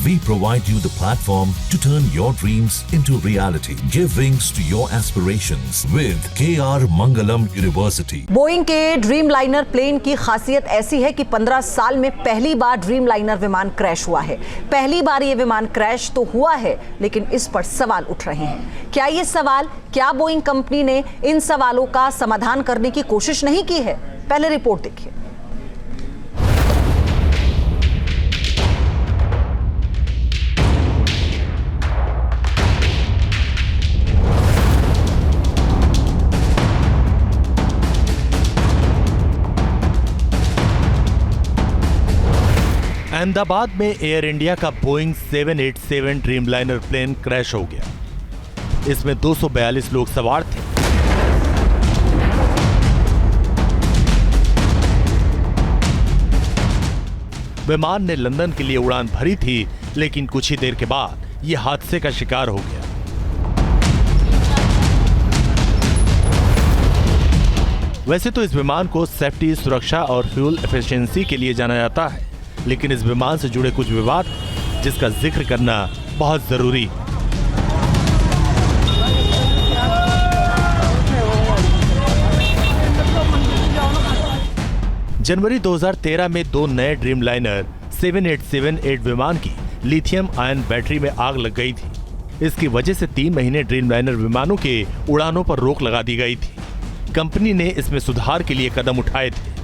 We provide you the platform to turn your dreams into reality. Give wings to your aspirations with KR Mangalam University. Boeing के Dreamliner plane की खासियत ऐसी है कि 15 साल में पहली बार ड्रीमलाइनर विमान क्रैश हुआ है। पहली बार ये विमान क्रैश तो हुआ है, लेकिन इस पर सवाल उठ रहे हैं। क्या बोइंग कंपनी ने इन सवालों का समाधान करने की कोशिश नहीं की है? पहले रिपोर्ट देखिए। अहमदाबाद में एयर इंडिया का बोइंग 787 ड्रीमलाइनर प्लेन क्रैश हो गया। इसमें 242 लोग सवार थे। विमान ने लंदन के लिए उड़ान भरी थी, लेकिन कुछ ही देर के बाद यह हादसे का शिकार हो गया। वैसे तो इस विमान को सेफ्टी, सुरक्षा और फ्यूल एफिशिएंसी के लिए जाना जाता है, लेकिन इस विमान से जुड़े कुछ विवाद जिसका जिक्र करना बहुत जरूरी है। जनवरी 2013 में दो नए ड्रीमलाइनर 7878 विमान की लिथियम आयन बैटरी में आग लग गई थी। इसकी वजह से 3 महीने ड्रीमलाइनर विमानों के उड़ानों पर रोक लगा दी गई थी। कंपनी ने इसमें सुधार के लिए कदम उठाए थे।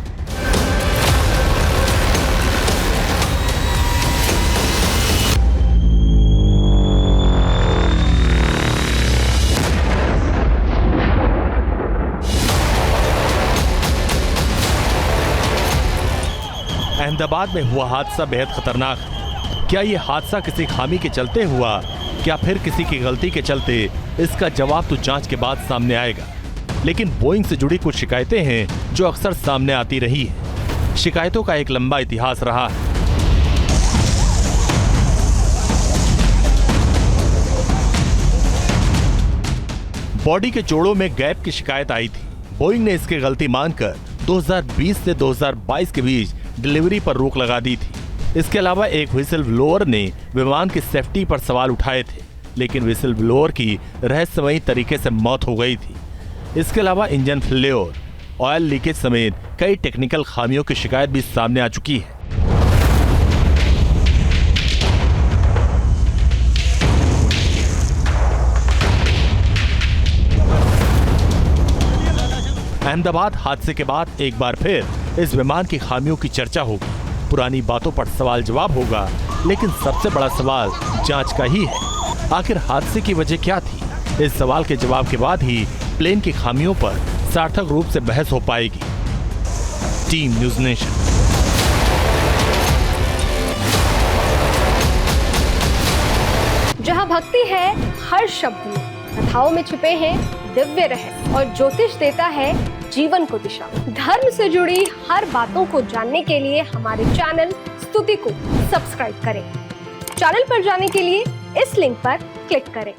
अहमदाबाद में हुआ हादसा बेहद खतरनाक है। क्या यह हादसा किसी खामी के चलते हुआ, क्या फिर किसी की गलती के चलते? इसका जवाब तो जांच के बाद सामने आएगा। लेकिन बोइंग से जुड़ी कुछ शिकायतें हैं जो अक्सर सामने आती रही है। शिकायतों का एक लंबा इतिहास रहा है। बॉडी के जोड़ों में गैप की शिकायत आई थी। बोइंग ने इसकी गलती मानकर 2020 से 2022 के बीच डिलीवरी पर रोक लगा दी थी। इसके अलावा एक व्हिसल ब्लोअर ने विमान की सेफ्टी पर सवाल उठाए थे, लेकिन व्हिसल ब्लोअर की रहस्यमयी तरीके से मौत हो गई थी। इसके अलावा इंजन फेल्योर, ऑयल लीकेज समेत कई टेक्निकल खामियों की शिकायत भी सामने आ चुकी है। अहमदाबाद हादसे के बाद एक बार फिर इस विमान की खामियों की चर्चा होगी। पुरानी बातों पर सवाल जवाब होगा, लेकिन सबसे बड़ा सवाल जांच का ही है। आखिर हादसे की वजह क्या थी? इस सवाल के जवाब के बाद ही प्लेन की खामियों पर सार्थक रूप से बहस हो पाएगी। Team news nation. जहां भक्ति है हर शब्द में, कथाओं में छुपे हैं दिव्य रहस्य और ज्योतिष देता है जीवन को दिशा। धर्म से जुड़ी हर बातों को जानने के लिए हमारे चैनल स्तुति को सब्सक्राइब करें। चैनल पर जाने के लिए इस लिंक पर क्लिक करें।